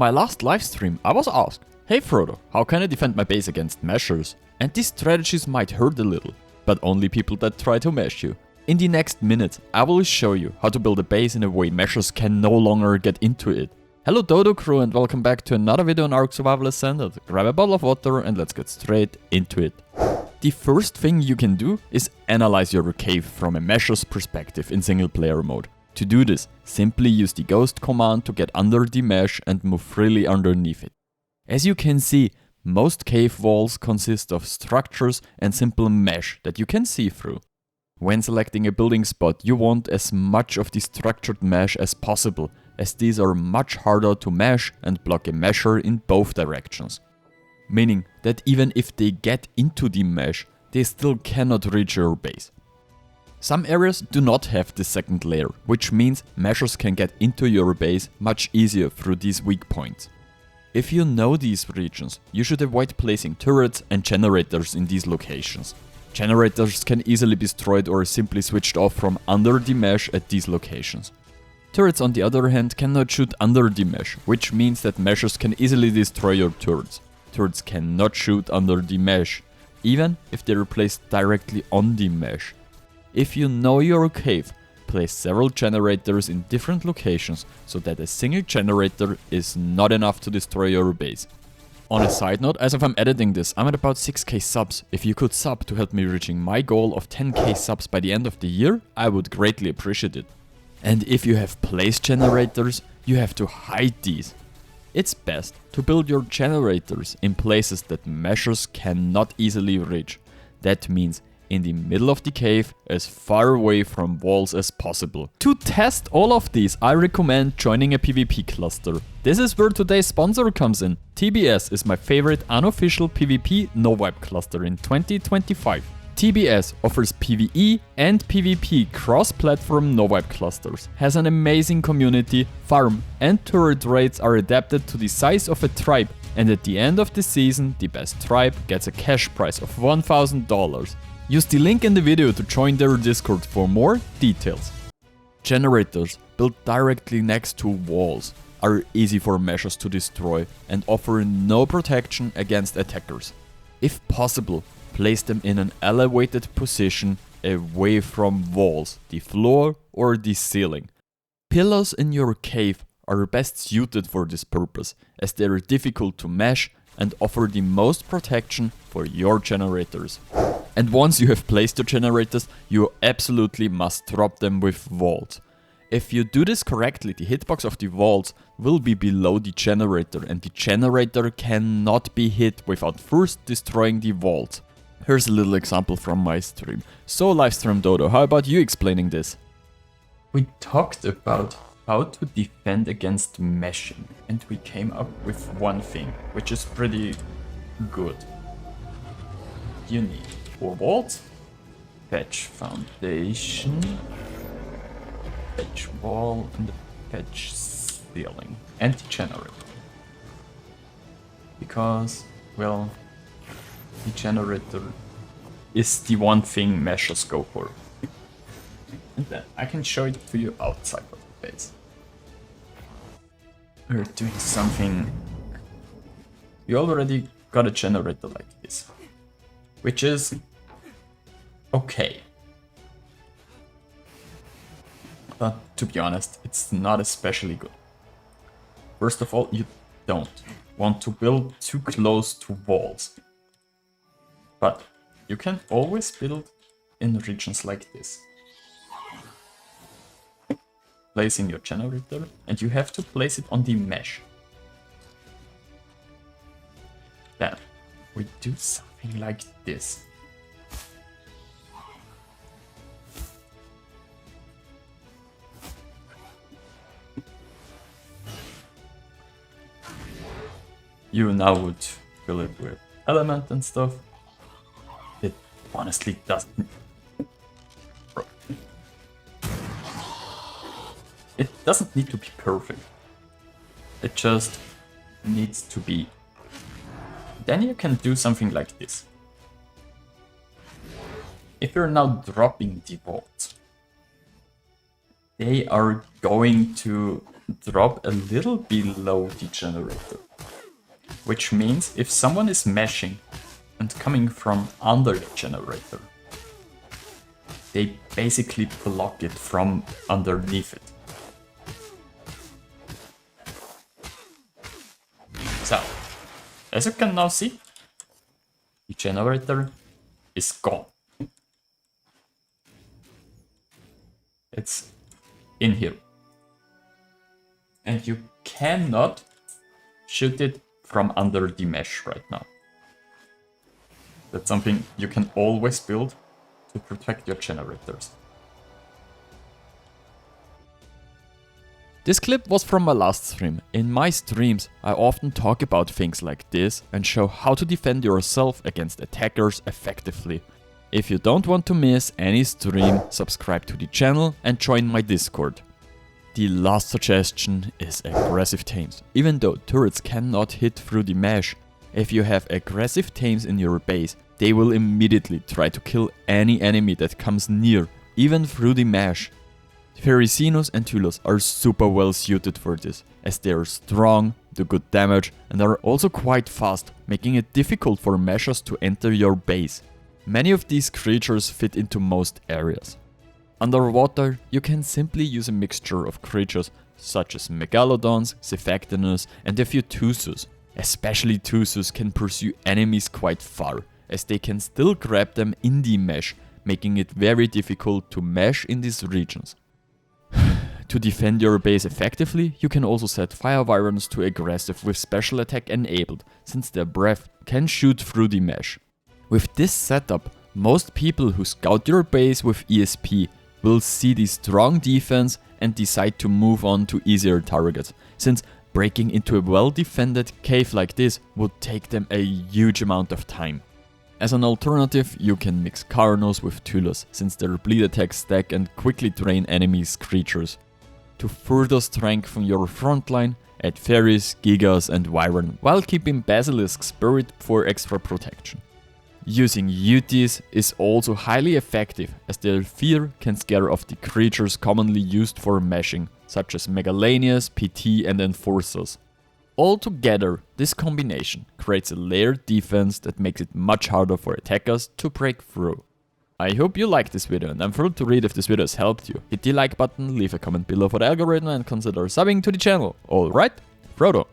my last livestream I was asked, "Hey Frodo, how can I defend my base against meshers?" And these strategies might hurt a little, but only people that try to mesh you. In the next minute, I will show you how to build a base in a way meshers can no longer get into it. Hello Dodo crew and welcome back to another video on Ark Survival Ascended. Grab a bottle of water and let's get straight into it. The first thing you can do is analyze your cave from a mesher's perspective in single player mode. To do this, simply use the ghost command to get under the mesh and move freely underneath it. As you can see, most cave walls consist of structures and simple mesh that you can see through. When selecting a building spot, you want as much of the structured mesh as possible, as these are much harder to mesh and block a mesher in both directions. Meaning that even if they get into the mesh, they still cannot reach your base. Some areas do not have this second layer, which means meshers can get into your base much easier through these weak points. If you know these regions, you should avoid placing turrets and generators in these locations. Generators can easily be destroyed or simply switched off from under the mesh at these locations. Turrets on the other hand cannot shoot under the mesh, which means that meshers can easily destroy your turrets. Turrets cannot shoot under the mesh, even if they are placed directly on the mesh. If you know your cave, place several generators in different locations so that a single generator is not enough to destroy your base. On a side note, as if I'm editing this, I'm at about 6k subs. If you could sub to help me reaching my goal of 10k subs by the end of the year, I would greatly appreciate it. And if you have placed generators, you have to hide these. It's best to build your generators in places that meshers cannot easily reach. That means in the middle of the cave, as far away from walls as possible. To test all of these, I recommend joining a PvP cluster. This is where today's sponsor comes in. TBS is my favorite unofficial PvP no-wipe cluster in 2025. TBS offers PvE and PvP cross-platform no-wipe clusters, has an amazing community, farm and turret rates are adapted to the size of a tribe, and at the end of the season, the best tribe gets a cash prize of $1,000. Use the link in the video to join their Discord for more details. Generators built directly next to walls are easy for meshers to destroy and offer no protection against attackers. If possible, place them in an elevated position away from walls, the floor or the ceiling. Pillars in your cave are best suited for this purpose, as they are difficult to mesh and offer the most protection for your generators. And once you have placed your generators, you absolutely must drop them with vaults. If you do this correctly, the hitbox of the vaults will be below the generator and the generator cannot be hit without first destroying the vault. Here's a little example from my stream. So Livestream Dodo, how about you explaining this? We talked about how to defend against meshing and we came up with one thing, which is pretty good. You need 4 vaults, patch foundation, patch wall and the patch ceiling and the generator. Because, well, the generator is the one thing meshers go for. And then I can show it to you outside of the base. We're doing something. You already got a generator like this, which is okay. But to be honest, it's not especially good. First of all, you don't want to build too close to walls. But you can always build in regions like this. Placing your generator, and you have to place it on the mesh. Then we do something like this. You now would fill it with element and stuff. It honestly doesn't. It doesn't need to be perfect. It just needs to be. Then you can do something like this. If you're now dropping the vaults, they are going to drop a little below the generator. Which means if someone is meshing and coming from under the generator, they basically block it from underneath it. So, as you can now see, the generator is gone. It's in here. And you cannot shoot it from under the mesh right now. That's something you can always build to protect your generators. This clip was from my last stream. In my streams, I often talk about things like this and show how to defend yourself against attackers effectively. If you don't want to miss any stream, subscribe to the channel and join my Discord. The last suggestion is aggressive tames. Even though turrets cannot hit through the mesh, if you have aggressive tames in your base, they will immediately try to kill any enemy that comes near, even through the mesh. Fericinos and Tulos are super well suited for this, as they are strong, do good damage and are also quite fast, making it difficult for meshers to enter your base. Many of these creatures fit into most areas. Underwater, you can simply use a mixture of creatures such as Megalodons, Cephactinus and a few Tusus. Especially Tusus can pursue enemies quite far, as they can still grab them in the mesh, making it very difficult to mesh in these regions. To defend your base effectively, you can also set Fire Wyrons to aggressive with special attack enabled, since their breath can shoot through the mesh. With this setup, most people who scout your base with ESP will see the strong defense and decide to move on to easier targets, since breaking into a well-defended cave like this would take them a huge amount of time. As an alternative, you can mix Carnos with Tulos, since their bleed attacks stack and quickly drain enemies' creatures. To further strengthen your frontline, add Fairies, Gigas and Wyvern, while keeping Basilisk Spirit for extra protection. Using UTs is also highly effective, as their fear can scare off the creatures commonly used for meshing, such as Megalanias, PT and Enforcers. Altogether, this combination creates a layered defense that makes it much harder for attackers to break through. I hope you liked this video and I'm thrilled to read if this video has helped you. Hit the like button, leave a comment below for the algorithm and consider subbing to the channel. Alright, Frodo.